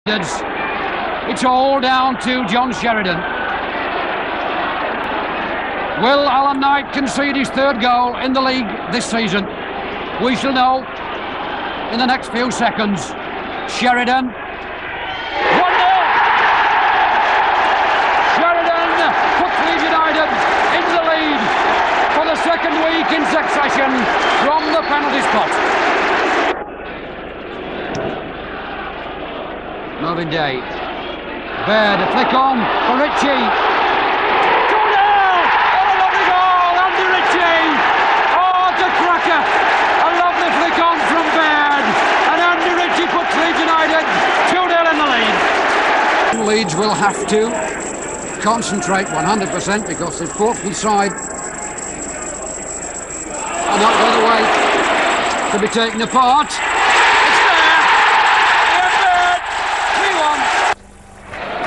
It's all down to John Sheridan. Will Alan Knight concede his third goal in the league this season? We shall know in the next few seconds. Sheridan. 1-0. Sheridan puts Leeds United into the lead for the second week in succession from the penalty spot. Moving Day. Baird, a flick on for Ritchie. 2-0! Oh, a lovely goal, Andy Ritchie! Oh, it's a cracker! A lovely flick on from Baird. And Andy Ritchie puts Leeds United 2-0 in the lead. Leeds will have to concentrate 100% because the Portland side are not going away to be taken apart.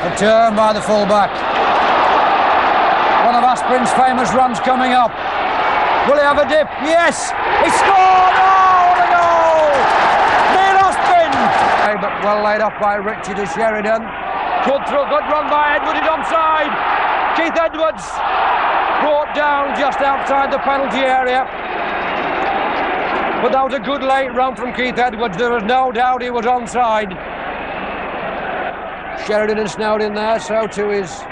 A turn by the fullback. One of Aspin's famous runs coming up. Will he have a dip? Yes! He scored! Oh, what a goal! Neil Aspin! But well laid off by Ritchie to Sheridan. Good through, good run by Edwards, he's onside. Keith Edwards brought down just outside the penalty area. But that was a good late run from Keith Edwards. There was no doubt he was onside. Sheridan and Snowden there, so too is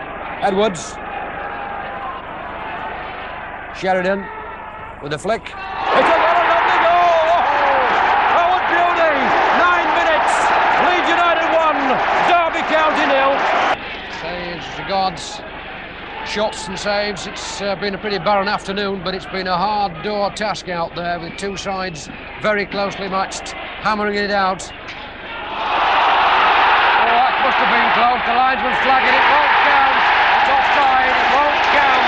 Edwards. Sheridan with a flick. It's a lovely goal! Oh, what beauty! 9 minutes, Leeds United 1, Derby County 0. Saves, regards, shots and saves. It's been a pretty barren afternoon, but it's been a hard door task out there with two sides very closely matched, hammering it out. Must have been close, the linesman's flagging, it won't count, it's offside, it won't count.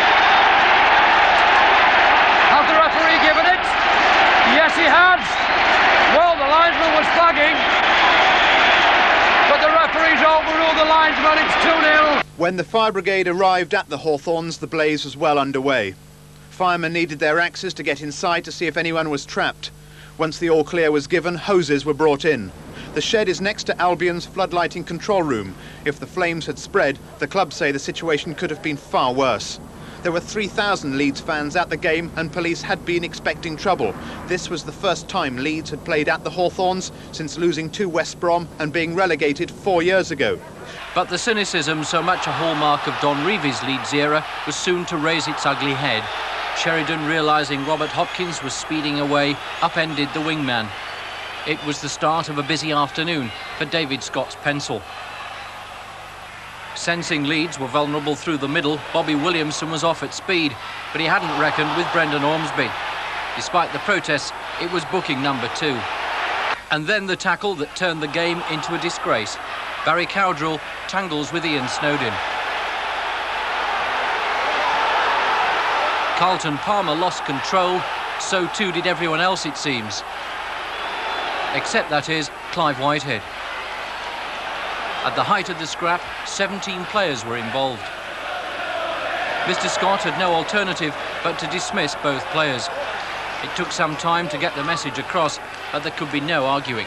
Has the referee given it? Yes, he has. Well, the linesman was flagging, but the referee's overruled the linesman, it's 2-0. When the fire brigade arrived at the Hawthorns, the blaze was well underway. Firemen needed their axes to get inside to see if anyone was trapped. Once the all clear was given, hoses were brought in. The shed is next to Albion's floodlighting control room. If the flames had spread, the club say the situation could have been far worse. There were 3,000 Leeds fans at the game and police had been expecting trouble. This was the first time Leeds had played at the Hawthorns since losing to West Brom and being relegated 4 years ago. But the cynicism, so much a hallmark of Don Reevy's Leeds era, was soon to raise its ugly head. Sheridan, realising Robert Hopkins was speeding away, upended the wingman. It was the start of a busy afternoon for David Scott's pencil. Sensing Leeds were vulnerable through the middle, Bobby Williamson was off at speed, but he hadn't reckoned with Brendan Ormsby. Despite the protests, it was booking number 2. And then the tackle that turned the game into a disgrace. Barry Cowdrell tangles with Ian Snowden. Carlton Palmer lost control, so too did everyone else, it seems. Except, that is, Clive Whitehead. At the height of the scrap, 17 players were involved. Mr. Scott had no alternative but to dismiss both players. It took some time to get the message across, but there could be no arguing.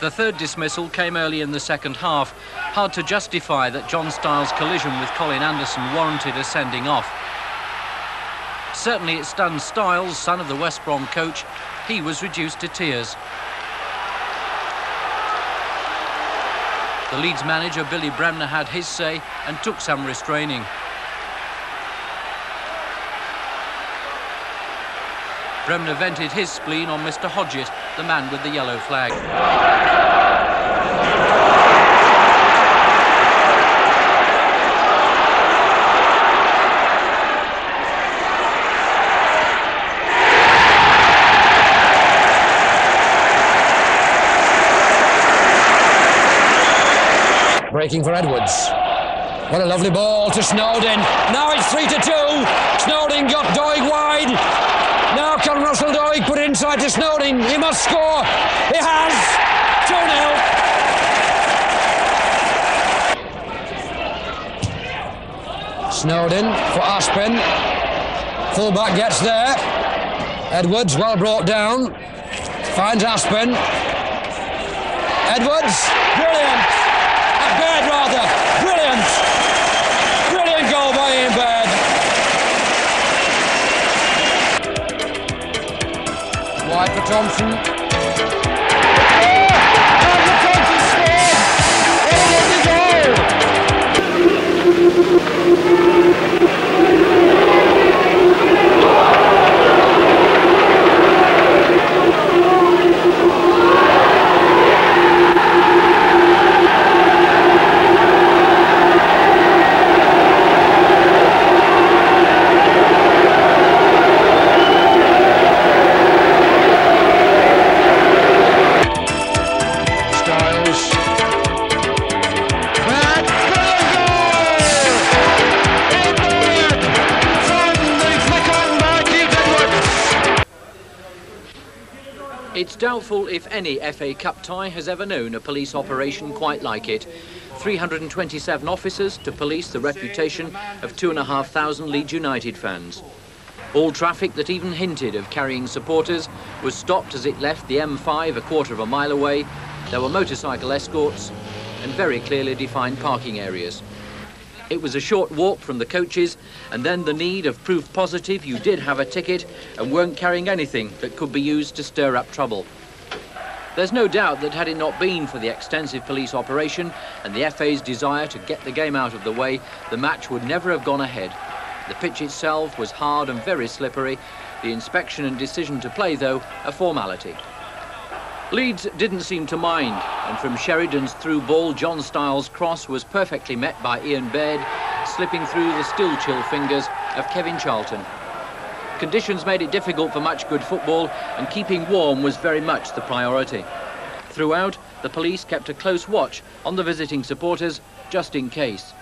The third dismissal came early in the second half. Hard to justify that John Styles' collision with Colin Anderson warranted a sending off. Certainly it stunned Styles, son of the West Brom coach. He was reduced to tears. The Leeds manager, Billy Bremner, had his say and took some restraining. Bremner vented his spleen on Mr. Hodgett, the man with the yellow flag. Breaking for Edwards. What a lovely ball to Snowden. Now it's 3-2. Snowden got Doig wide. Now can Russell Doig put it inside to Snowden? He must score. He has. 2-0. Snowden for Aspen. Fullback gets there. Edwards, well brought down. Finds Aspen. Edwards, brilliant. Baird rather, brilliant. Brilliant goal by Ian Baird. Wide for Thompson. And the Thompson scored! What a lovely goal! It's doubtful if any FA Cup tie has ever known a police operation quite like it. 327 officers to police the reputation of 2,500 Leeds United fans. All traffic that even hinted of carrying supporters was stopped as it left the M5 a quarter of a mile away. There were motorcycle escorts and very clearly defined parking areas. It was a short walk from the coaches, and then the need of proof positive you did have a ticket and weren't carrying anything that could be used to stir up trouble. There's no doubt that had it not been for the extensive police operation and the FA's desire to get the game out of the way, the match would never have gone ahead. The pitch itself was hard and very slippery. The inspection and decision to play, though, a formality. Leeds didn't seem to mind, and from Sheridan's through ball, John Styles' cross was perfectly met by Ian Baird, slipping through the still chill fingers of Kevin Charlton. Conditions made it difficult for much good football, and keeping warm was very much the priority. Throughout, the police kept a close watch on the visiting supporters, just in case.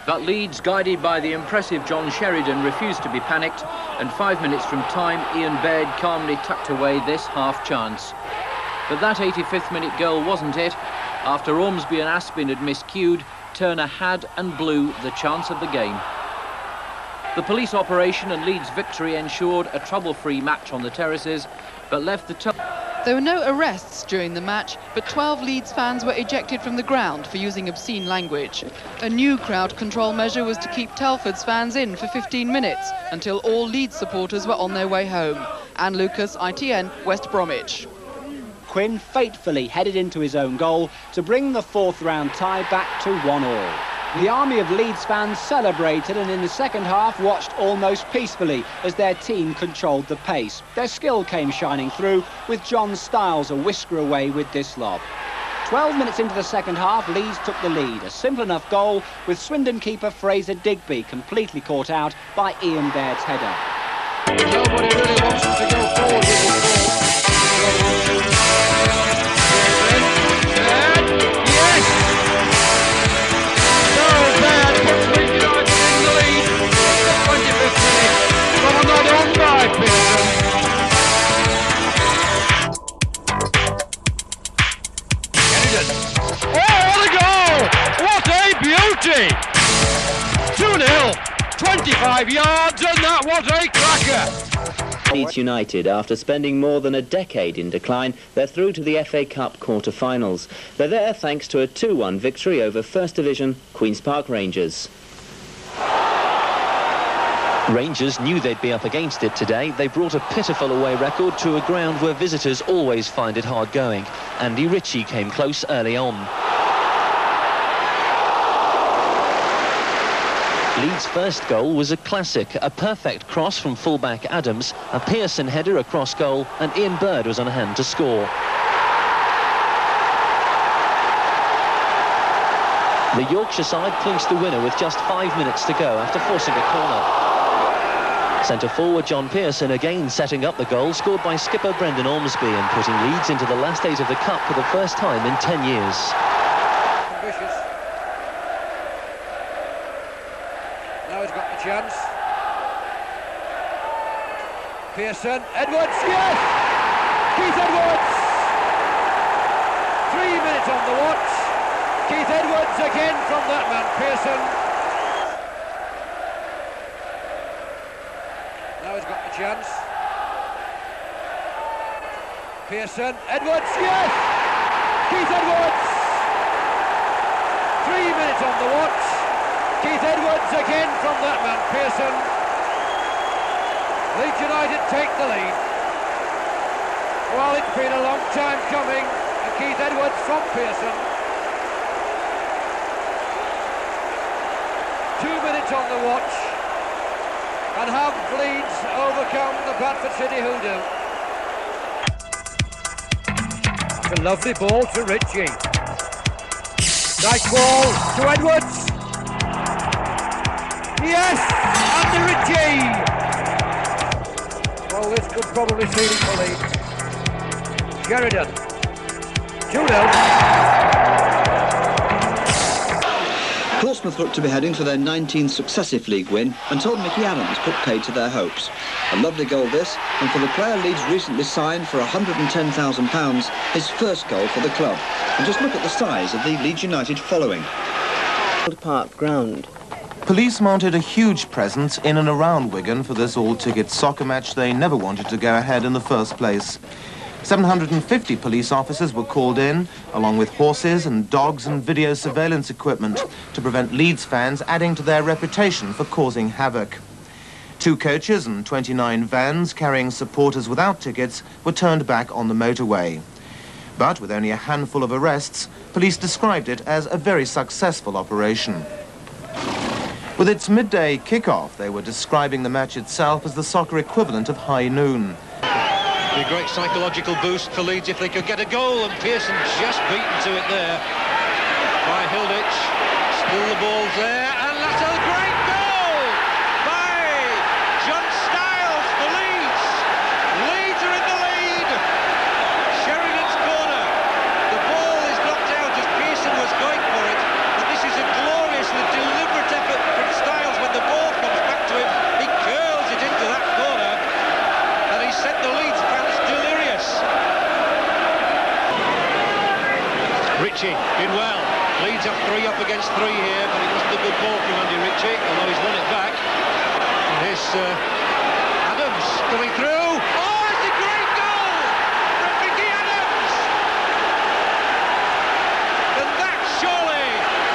But Leeds, guided by the impressive John Sheridan, refused to be panicked, and 5 minutes from time, Ian Baird calmly tucked away this half chance. But that 85th minute goal wasn't it. After Ormsby and Aspin had miscued, Turner had and blew the chance of the game. The police operation and Leeds' victory ensured a trouble-free match on the terraces, but left the There were no arrests during the match, but 12 Leeds fans were ejected from the ground for using obscene language. A new crowd control measure was to keep Telford's fans in for 15 minutes until all Leeds supporters were on their way home. Anne Lucas, ITN, West Bromwich. Quinn fatefully headed into his own goal to bring the fourth round tie back to 1-1. The army of Leeds fans celebrated and in the second half watched almost peacefully as their team controlled the pace. Their skill came shining through, with John Styles a whisker away with this lob. 12 minutes into the second half, Leeds took the lead. A simple enough goal, with Swindon keeper Fraser Digby completely caught out by Ian Baird's header. Nobody really wants us to go forward with this ball. Oh, the goal! What a beauty! 2-0, 25 yards, and that was a cracker! Leeds United, after spending more than a decade in decline, they're through to the FA Cup quarter-finals. They're there thanks to a 2-1 victory over First Division Queen's Park Rangers. Rangers knew they'd be up against it today. They brought a pitiful away record to a ground where visitors always find it hard going. Andy Ritchie came close early on. Leeds' first goal was a classic, a perfect cross from fullback Adams, a Pearson header across goal, and Ian Baird was on hand to score. The Yorkshire side clinched the winner with just 5 minutes to go after forcing a corner. Centre-forward John Pearson again setting up the goal, scored by skipper Brendan Ormsby and putting Leeds into the last 8 of the Cup for the first time in 10 years. Ambitious. Now he's got the chance. Pearson, Edwards, yes! Keith Edwards! 3 minutes on the watch. Keith Edwards again from that man, Pearson. got the chance. Pearson, Edwards, yes! Keith Edwards! 3 minutes on the watch. Keith Edwards again from that man, Pearson. Leeds United take the lead. Well, it's been a long time coming, and Keith Edwards from Pearson. 2 minutes on the watch. And have Leeds overcome the Bradford City Hoodoo? It's a lovely ball to Ritchie. Nice ball to Edwards. Yes! Andy Ritchie! Well, this could probably seal it for Leeds. Sheridan. 2-0. Portsmouth looked to be heading for their 19th successive league win until Mickey Adams put paid to their hopes. A lovely goal this, and for the player Leeds recently signed for £110,000, his first goal for the club. And just look at the size of the Leeds United following. Park ground. Police mounted a huge presence in and around Wigan for this all-ticket soccer match they never wanted to go ahead in the first place. 750 police officers were called in, along with horses and dogs and video surveillance equipment, to prevent Leeds fans adding to their reputation for causing havoc. 2 coaches and 29 vans carrying supporters without tickets were turned back on the motorway. But with only a handful of arrests, police described it as a very successful operation. With its midday kick-off, they were describing the match itself as the soccer equivalent of high noon. Be a great psychological boost for Leeds if they could get a goal, and Pearson just beaten to it there by Hilditch. Still the ball's there, and that's a great goal by John Stiles for Leeds. Leeds are in the lead. Sheridan's corner. The ball is knocked out as Pearson was going for it, and this is a gloriously deliberate effort from Stiles. When the ball comes back to him, he curls it into that corner, and he sent the Leeds fans delirious. Ritchie did well. Leeds have 3 up against 3 here, but it wasn't a good ball from Andy Ritchie, although he's won it back. And here's Adams coming through. Oh, it's a great goal from Mickey Adams! And that surely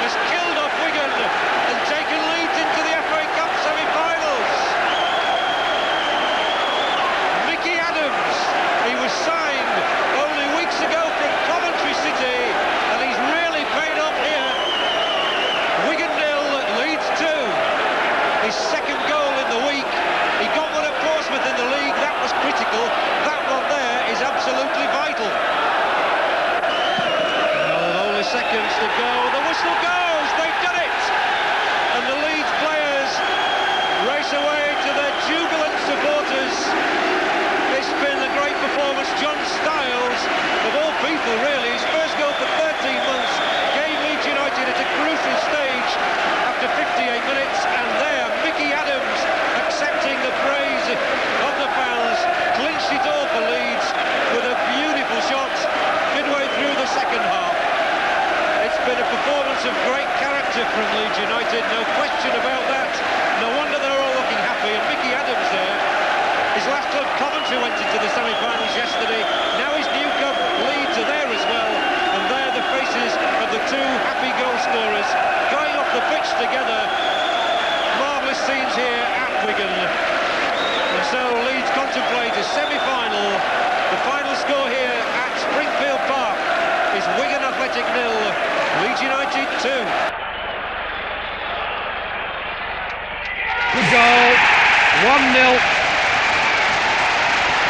has killed off Wigan and taken Leeds into the FA Cup semi-finals. Mickey Adams, he was signed only weeks ago from Coventry City, and he's really paid off here. Wigan 0, Leeds 2. His second goal in the week. He got one at Portsmouth in the league. That was critical. That one there is absolutely vital. Well, only seconds to go. The whistle goes. They've done it. And the Leeds players race away to their jubilant supporters. It's been a great performance. John Stiles, of all people really, his first goal for 13 months, gave Leeds United at a crucial stage after 58 minutes, and there Mickey Adams, accepting the praise of the fans, clinched it all for Leeds with a beautiful shot midway through the second half. It's been a performance of great character from Leeds United, no question about that. No wonder they're all looking happy, and Mickey Adams there. His last club, Coventry, went into the semi-finals yesterday. Now his new club, Leeds, are there as well. And they're the faces of the 2 happy goal scorers going off the pitch together. Marvellous scenes here at Wigan. And so Leeds contemplate a semi-final. The final score here at Springfield Park is Wigan Athletic 0, Leeds United 2. Good goal. 1-0.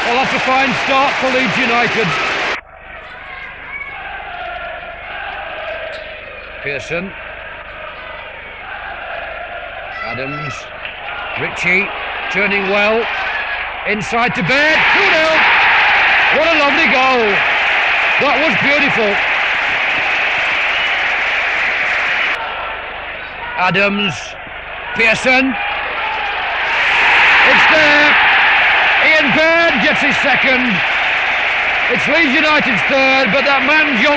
Well, that's a fine start for Leeds United. Pearson. Adams. Ritchie turning well. Inside to Baird. 2-0. What a lovely goal. That was beautiful. Adams. Pearson. It's there. Ian Baird gets his second. It's Leeds United's third, but that man John